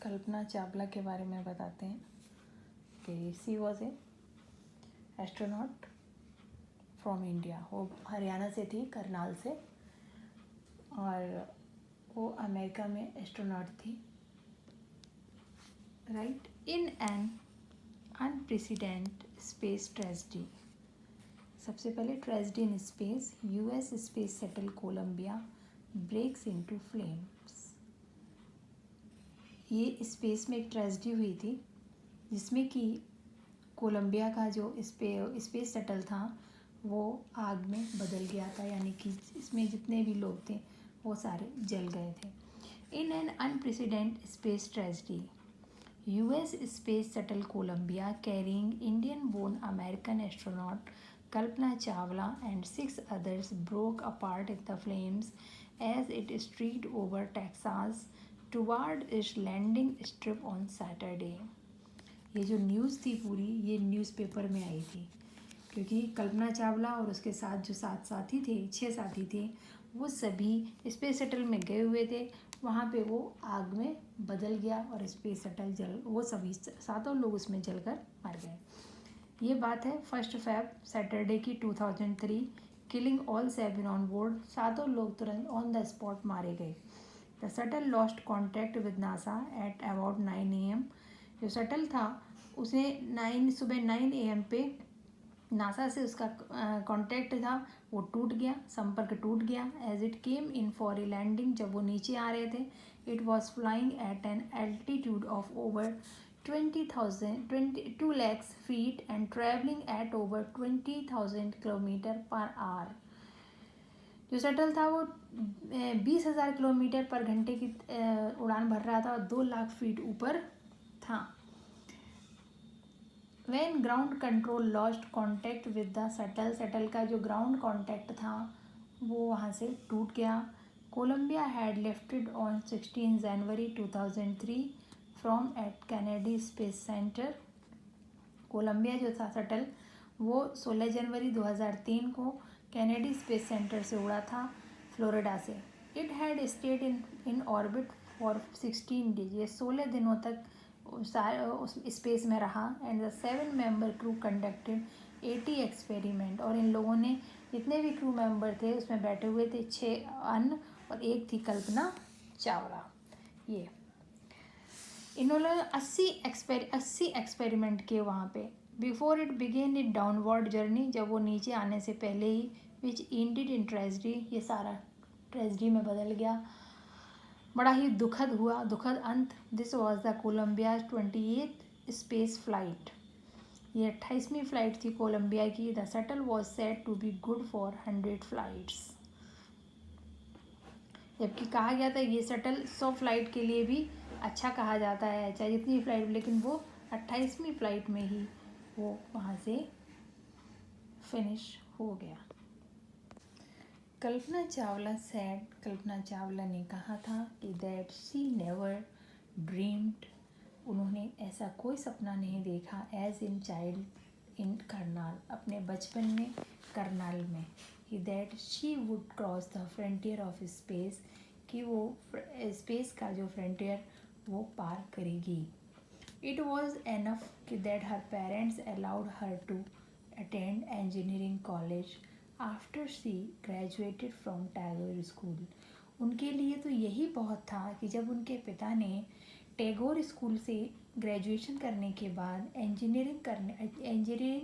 कल्पना चावला के बारे में बताते हैं कि she was a astronaut from India. वो हरियाणा से थी, करनाल से, और वो अमेरिका में एस्ट्रोनॉट थी। Right, in an unprecedented space tragedy. सबसे पहले tragedy in space, US space shuttle Columbia breaks into flames. ये स्पेस में एक ट्रेजेडी हुई थी जिसमें कि कोलंबिया का जो स्पेस शटल था वो आग में बदल गया था, यानी कि इसमें जितने भी लोग थे वो सारे जल गए थे। In an unprecedented space tragedy, US space shuttle Columbia carrying Indian born American astronaut Kalpana Chawla and 6 others broke apart in the flames as it streaked over Texas toward its landing strip on Saturday. ये जो news थी पूरी, ये newspaper में आई थी क्योंकि कल्पना चावला और उसके साथ जो 6 साथी थे वो सभी स्पेस शटल में गए हुए थे। वहाँ पे वो आग में बदल गया और स्पेस शटल वो सभी 7 लोग उसमें जलकर मर गए। ये बात है 1 फ़रवरी सैटरडे की 2003। Killing all 7 on board. 7 लोग तुरंत ऑन द स्पॉट मारे गए। The shuttle lost contact with NASA at about 9 AM। जो शटल था उसे सुबह 9 AM पे नासा से उसका कॉन्टैक्ट था वो टूट गया, संपर्क टूट गया। As it came in for a landing, जब वो नीचे आ रहे थे, it was flying at an altitude of over 22 lakhs feet and traveling at over 20,000 kilometre per hour. जो शटल था वो 20,000 किलोमीटर पर घंटे की उड़ान भर रहा था और 2 लाख फीट ऊपर था। When ground control lost contact with the shuttle, shuttle का जो ग्राउंड कॉन्टैक्ट था वो वहाँ से टूट गया। Columbia had lifted on 16 January 2003 from at Kennedy space centre. Columbia जो था शटल वो 16 जनवरी 2003 को कैनेडी स्पेस सेंटर से उड़ा था, फ्लोरिडा से। It had stayed in orbit for 16 days. ये 16 दिनों तक उस स्पेस में रहा। And the 7 member crew conducted 80 experiment. और इन लोगों ने जितने भी क्रू मेंबर थे उसमें बैठे हुए थे 6 अन्य और एक थी कल्पना चावला। ये इन्होंने 80 एक्सपेरिमेंट किए वहाँ पे। Before it began it downward journey, जब वो नीचे आने से पहले ही, विच एंडेड इन ट्रेजेडी, ये सारा ट्रेजेडी में बदल गया, बड़ा ही दुखद अंत। This was the Columbia 28th space flight. ये 28वीं फ्लाइट थी कोलंबिया की। The shuttle was said to be good for 100 flights. जबकि कहा गया था ये शटल 100 फ्लाइट के लिए भी अच्छा कहा जाता है, चाहे जितनी फ्लाइट, लेकिन वो 28वीं फ्लाइट में ही वो वहाँ से फिनिश हो गया। कल्पना चावला ने कहा था कि दैट शी नेवर ड्रीम्ड, उन्होंने ऐसा कोई सपना नहीं देखा, as in child in Karnal, अपने बचपन में करनाल में, कि that she would cross the frontier of space, कि वो स्पेस का जो फ्रंटियर वो पार करेगी। इट वॉज एनफ कि that her parents allowed her to attend engineering college after she graduated from Tagore school. उनके लिए तो यही बहुत था कि जब उनके पिता ने टैगोर स्कूल से ग्रेजुएशन करने के बाद इंजीनियरिंग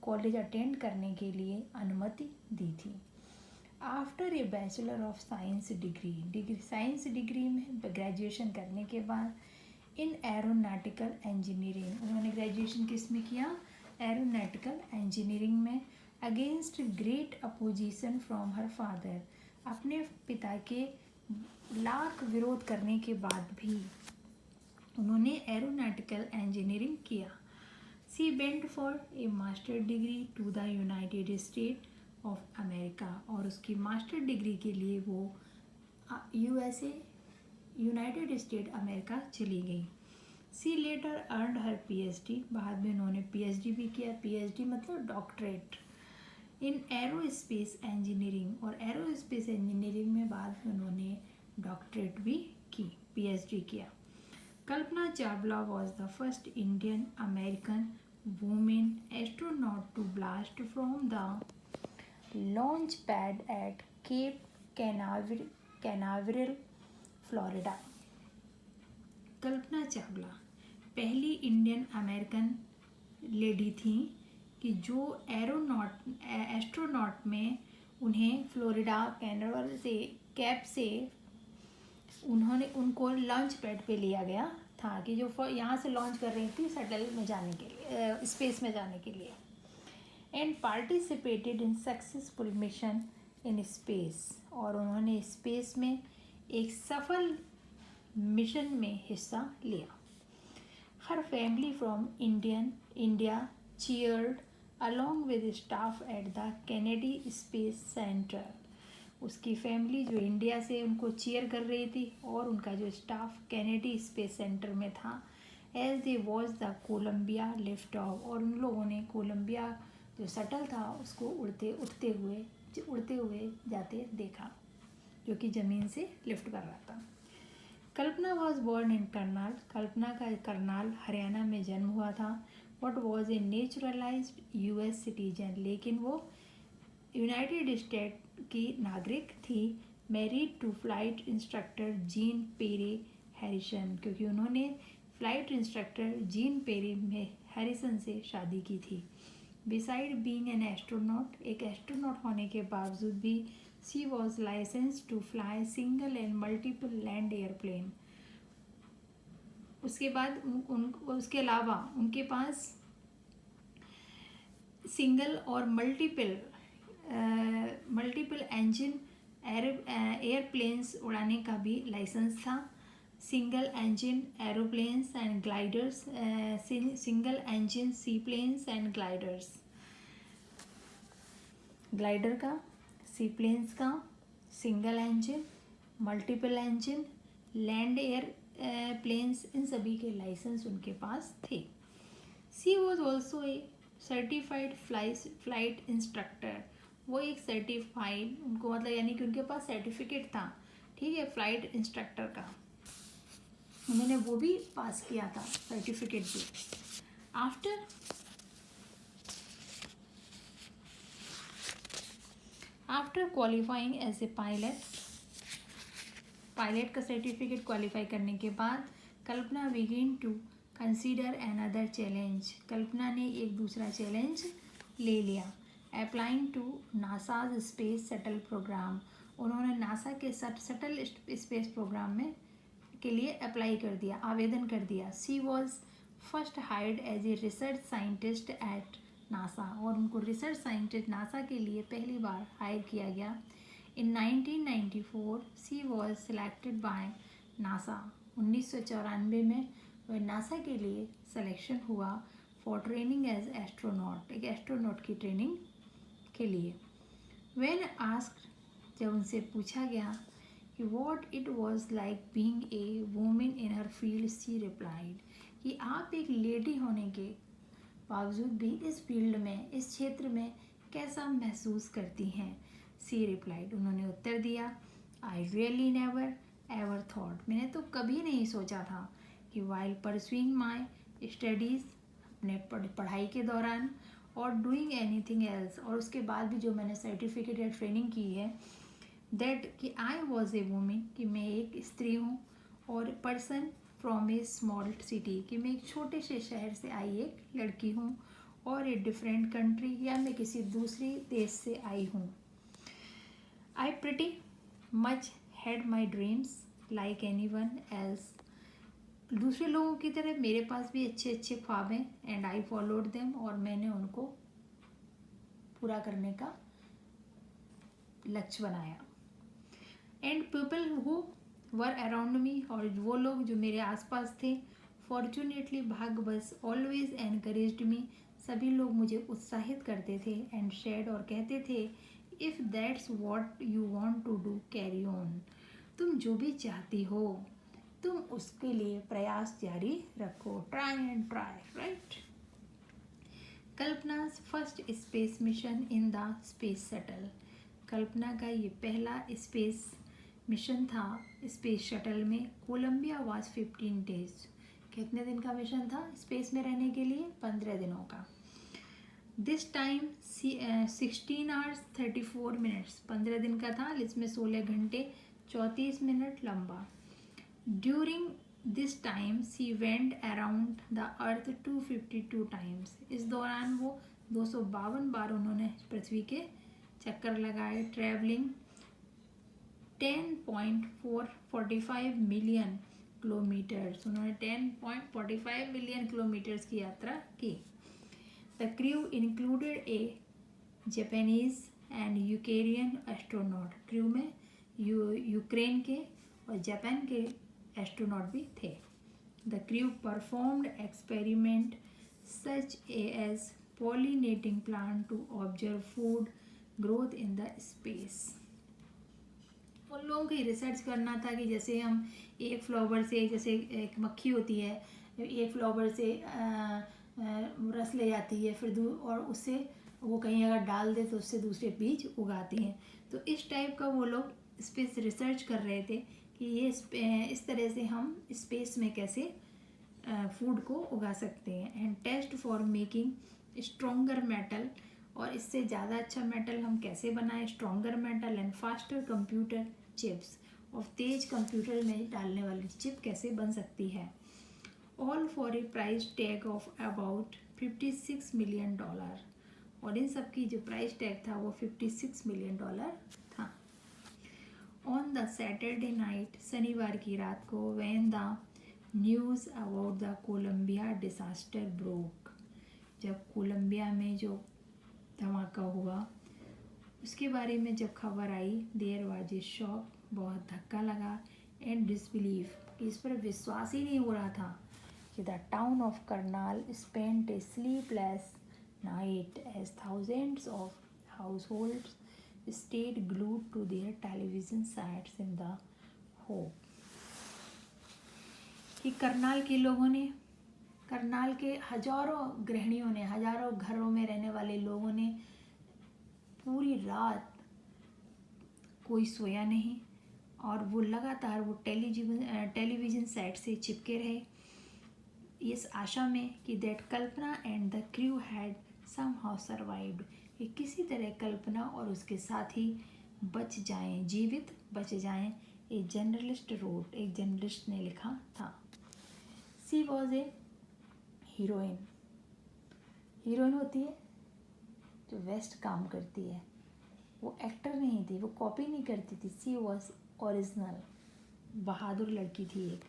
कॉलेज अटेंड करने के लिए अनुमति दी थी। After a bachelor of science degree science degree में ग्रेजुएशन करने के बाद इन एरोनॉटिकल इंजीनियरिंग, उन्होंने ग्रेजुएशन किस में किया? एरोनॉटिकल इंजीनियरिंग में। Against great opposition from her father, अपने पिता के लाख विरोध करने के बाद भी उन्होंने एरोनॉटिकल इंजीनियरिंग किया। She went for a master degree to the united state of America, और उसकी मास्टर डिग्री के लिए वो USA यूनाइटेड स्टेट अमेरिका चली गई। सी लेटर अर्नड हर PhD, बाद में उन्होंने PhD भी किया। PhD मतलब डॉक्टरेट इन एरोस्पेस इंजीनियरिंग, और एरोस्पेस इंजीनियरिंग में बाद में उन्होंने डॉक्टरेट भी की, PhD किया। Kalpana Chawla was the first Indian American woman astronaut to blast from the launch pad at Cape Canaveral, Florida. Kalpana Chawla पहली इंडियन अमेरिकन लेडी थी कि जो एस्ट्रोनॉट में उन्हें फ्लोरिडा कैनावरल से कैप से उनको लॉन्च पैड पे लिया गया था कि जो यहाँ से लॉन्च कर रही थी शटल में जाने के लिए, स्पेस में जाने के लिए, and participated in successful mission in space, और उन्होंने स्पेस में एक सफल मिशन में हिस्सा लिया. हर family from India cheered along with staff at the Kennedy Space Center. उसकी फैमिली जो इंडिया से उनको चीयर कर रही थी और उनका जो स्टाफ कैनेडी स्पेस सेंटर में था, as they watch the Columbia lift off, और उन लोगों ने कोलंबिया जो शटल था उसको उड़ते हुए जाते देखा, जो कि ज़मीन से लिफ्ट कर रहा था. Kalpana was born in Karnal. Kalpana का करनाल हरियाणा में जन्म हुआ था. But was a naturalised US citizen, लेकिन वो यूनाइटेड स्टेट की नागरिक थी. Married to flight instructor Jean Pierre Harrison, क्योंकि उन्होंने फ्लाइट इंस्ट्रक्टर जीन पेरी में हैरिसन से शादी की थी. बिसाइड बीइंग एन एस्ट्रोनॉट, एक एस्ट्रोनॉट होने के बावजूद भी she was license to fly single and multiple land airplane. उसके बाद उसके अलावा उनके पास सिंगल और मल्टीपल इंजन एयरप्लेन्स उड़ाने का भी लाइसेंस था. Single engine aeroplanes and gliders, single engine sea planes and gliders, glider का, सी प्लेन्स का, single engine, multiple engine, land air planes, इन सभी के लाइसेंस उनके पास थे. She was also a certified flight instructor. वो एक सर्टिफाइड, उनको मतलब यानी कि उनके पास सर्टिफिकेट था, ठीक है, फ्लाइट इंस्ट्रक्टर का, उन्होंने वो भी पास किया था, सर्टिफिकेट भी. After qualifying as a pilot का सर्टिफिकेट क्वालिफाई करने के बाद Kalpana begin to consider another challenge. Kalpana ने एक दूसरा चैलेंज ले लिया. Applying to NASA's space shuttle programme. उन्होंने नासा के शटल स्पेस प्रोग्राम में के लिए अप्लाई कर दिया, आवेदन कर दिया. She was first hired as a research scientist at NASA, और उनको रिसर्च साइंटिस्ट नासा के लिए पहली बार हायर किया गया. In 1994 she was selected by NASA. 1994 में वह नासा के लिए सिलेक्शन हुआ फॉर ट्रेनिंग एज एस्ट्रोनॉट, एक एस्ट्रोनॉट की ट्रेनिंग के लिए. When asked, जब उनसे पूछा गया कि what it was like being a woman in her field, she replied कि आप एक लेडी होने के बावजूद भी इस फील्ड में, इस क्षेत्र में कैसा महसूस करती हैं. सी रिप्लाइड, उन्होंने उत्तर दिया, I really never ever thought, मैंने तो कभी नहीं सोचा था कि वाइल परसुइंग माई स्टडीज़, अपने पढ़ाई के दौरान, और डूइंग एनीथिंग एल्स, और उसके बाद भी जो मैंने सर्टिफिकेट या ट्रेनिंग की है, दैट कि आई वॉज ए वुमेन, कि मैं एक स्त्री हूँ, और person from A small city, कि मैं एक छोटे से शहर से आई एक लड़की हूँ, और ए डिफरेंट कंट्री, या मैं किसी दूसरी देश से आई हूँ. I pretty much had my dreams like anyone else. दूसरे लोगों की तरह मेरे पास भी अच्छे अच्छे ख्वाब हैं. एंड आई फॉलोड देम, और मैंने उनको पूरा करने का लक्ष्य बनाया. And people who were around me, और वो लोग जो मेरे आसपास थे, फॉर्चुनेटली भाग्यवश, ऑलवेज एनकरेज्ड मी, सभी लोग मुझे उत्साहित करते थे. एंड शेड, और कहते थे, if that's what you want to do carry on, तुम जो भी चाहती हो तुम उसके लिए प्रयास जारी रखो. Try and try, right. Kalpana first space mission in the space shuttle. Kalpana का ये पहला स्पेस मिशन था स्पेस शटल में. Columbia was 15 days. कितने दिन का मिशन था स्पेस में रहने के लिए? 15 दिनों का। दिस टाइम 16 आवर्स 34 मिनट्स, 15 दिन का था, इसमें 16 घंटे 34 मिनट लंबा। During this time she went around the earth 252 times, इस दौरान वो 252 बार उन्होंने पृथ्वी के चक्कर लगाए। ट्रैवलिंग 10.45 मिलियन किलोमीटर्स, उन्होंने 10.45 मिलियन किलोमीटर्स की यात्रा की। The crew included a Japanese and Ukrainian astronaut, crew में यूक्रेन के और जापान के एस्ट्रोनॉट भी थे। The crew performed experiment such as pollinating plant to observe food growth in the space। उन लोगों की रिसर्च करना था कि जैसे हम एक फ्लावर से, जैसे एक मक्खी होती है, एक फ्लावर से रस ले जाती है, फिर और उससे वो कहीं अगर डाल दे तो उससे दूसरे बीज उगाती हैं। तो इस टाइप का वो लोग स्पेस रिसर्च कर रहे थे कि ये इस तरह से हम स्पेस में कैसे फूड को उगा सकते हैं। And test for making stronger metal, और इससे ज़्यादा अच्छा मेटल हम कैसे बनाएं, stronger metal and faster computer chips, और तेज कंप्यूटर में डालने वाली चिप कैसे बन सकती है। All for a price tag of about $56 million, और इन सब की जो प्राइस टैग था वो $56 मिलियन था। ऑन द सैटरडे नाइट, शनिवार की रात को, when the news about the Columbia disaster broke, जब कोलंबिया में जो धमाका हुआ उसके बारे में जब खबर आई, देयर वाज ए शॉक, बहुत धक्का लगा, एंड डिसबिलीफ, इस पर विश्वास ही नहीं हो रहा था कि the town of Karnal spent a sleepless night as thousands of households stayed glued to their television sets in the hope कि करनाल के लोगों ने, करनाल के हजारों गृहिणियों ने, हजारों घरों में रहने वाले लोगों ने पूरी रात कोई सोया नहीं, और वो लगातार वो टेलीविज़न सेट से चिपके रहे, इस आशा में कि that Kalpana and the crew had somehow survived, कि किसी तरह कल्पना और उसके साथी बच जाएं, जीवित बच जाएं। ए जर्नलिस्ट रोड, एक जर्नलिस्ट ने लिखा था। सी वॉज ए हीरोइन, हीरोइन होती है जो वेस्ट काम करती है, वो एक्टर नहीं थी, वो कॉपी नहीं करती थी। सी वॉज ओरिजिनल, बहादुर लड़की थी एक।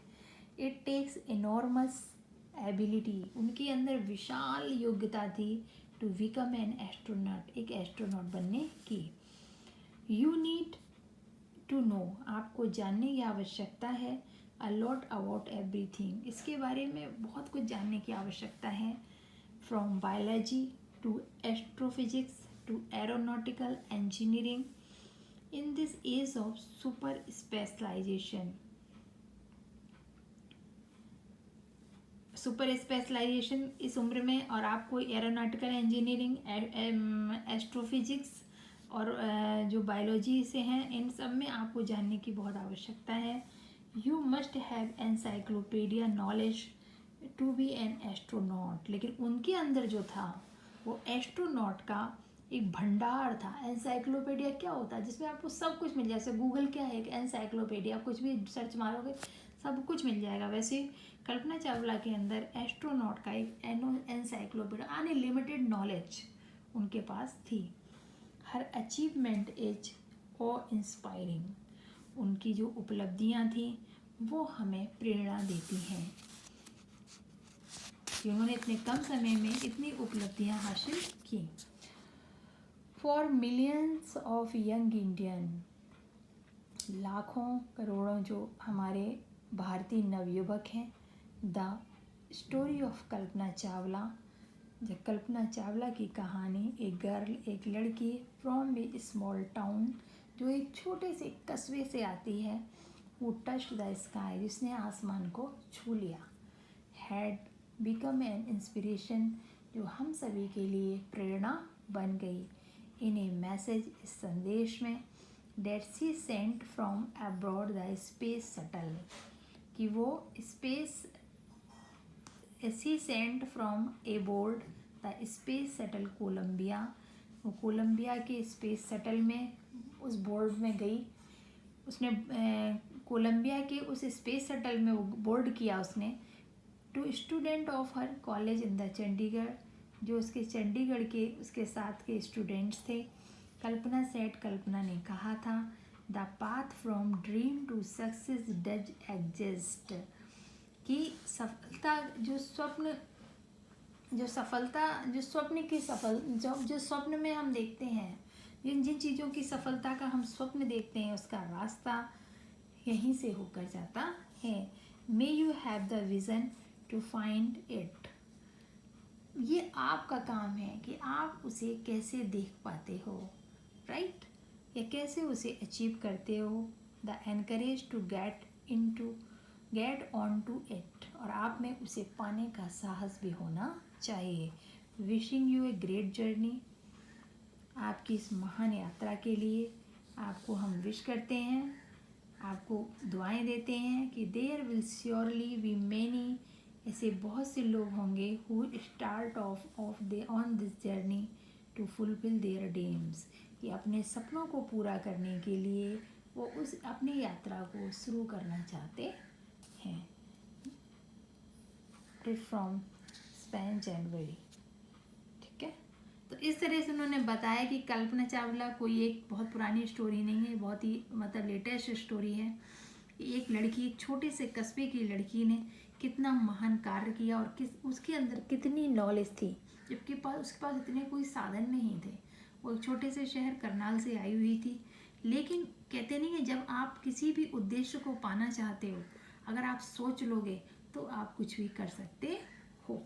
इट टेक्स इनॉर्मस एबिलिटी, उनके अंदर विशाल योग्यता थी, टू बिकम एन एस्ट्रोनॉट, एक एस्ट्रोनॉट बनने की। यू नीड टू नो, आपको जानने की आवश्यकता है, अ लॉट अबाउट एवरीथिंग, इसके बारे में बहुत कुछ जानने की आवश्यकता है। From biology to astrophysics to aeronautical engineering in this age of super specialisation. Super specialisation इस उम्र में, और आपको एरोनॉटिकल इंजीनियरिंग, एस्ट्रोफिजिक्स और जो बायोलॉजी से हैं, इन सब में आपको जानने की बहुत आवश्यकता है। You must have encyclopedia knowledge to be an astronaut, लेकिन उनके अंदर जो था वो एस्ट्रोनॉट का एक भंडार था। एनसाइक्लोपीडिया क्या होता है? जिसमें आपको सब कुछ मिल जाए, जैसे गूगल क्या है, एक एनसाइक्लोपीडिया, कुछ भी सर्च मारोगे सब कुछ मिल जाएगा। वैसे कल्पना चावला के अंदर एस्ट्रोनॉट का एक एनसाइक्लोपीडिया, अनलिमिटेड नॉलेज उनके पास थी। हर अचीवमेंट इज ओ इंस्पायरिंग, उनकी जो उपलब्धियां थी वो हमें प्रेरणा देती हैं कि उन्होंने इतने कम समय में इतनी उपलब्धियां हासिल की। For millions of young Indian, लाखों करोड़ों जो हमारे भारतीय नवयुवक हैं, the story of Kalpana Chawla, जो कल्पना चावला की कहानी, एक गर्ल, एक लड़की फ्रॉम ए स्मॉल टाउन, जो एक छोटे से कस्बे से आती है, वो टच द स्काई, जिसने आसमान को छू लिया, हैड बिकम एन इंस्पिरेशन, जो हम सभी के लिए प्रेरणा बन गई। इन ए मैसेज, इस संदेश में, that she sent from aboard the space shuttle, कि वो space she sent from aboard the space shuttle Columbia. वो कोलंबिया के स्पेस शटल में उस बोर्ड में गई, उसने कोलंबिया के उस स्पेस शटल में वो बोर्ड किया उसने। To student of her college in the Chandigarh, जो उसके चंडीगढ़ के उसके साथ के स्टूडेंट्स थे। कल्पना सेट, कल्पना ने कहा था, the path from dream to success does exist, कि सफलता जो स्वप्न की सफल जो स्वप्न में हम देखते हैं, जिन जिन चीज़ों की सफलता का हम स्वप्न देखते हैं, उसका रास्ता यहीं से होकर जाता है। May you have the vision to find it, ये आपका काम है कि आप उसे कैसे देख पाते हो, राइट, या कैसे उसे अचीव करते हो। The encourage to get on to it, और आप में उसे पाने का साहस भी होना चाहिए। Wishing U a great journey, आपकी इस महान यात्रा के लिए आपको हम विश करते हैं, आपको दुआएं देते हैं कि there will surely be many, ऐसे बहुत से लोग होंगे who start off they on this journey to fulfil their dreams, कि अपने सपनों को पूरा करने के लिए वो उस अपनी यात्रा को शुरू करना चाहते हैं। फ्रॉम स्पेन जनवरी, ठीक है। तो इस तरह से उन्होंने बताया कि कल्पना चावला कोई एक बहुत पुरानी स्टोरी नहीं है, बहुत ही मतलब लेटेस्ट स्टोरी है। एक लड़की, एक छोटे से कस्बे की लड़की ने कितना महान कार्य किया और उसके अंदर कितनी नॉलेज थी, जबकि उसके पास इतने कोई साधन नहीं थे। वो एक छोटे से शहर करनाल से आई हुई थी, लेकिन कहते नहीं है, जब आप किसी भी उद्देश्य को पाना चाहते हो, अगर आप सोच लोगे तो आप कुछ भी कर सकते हो।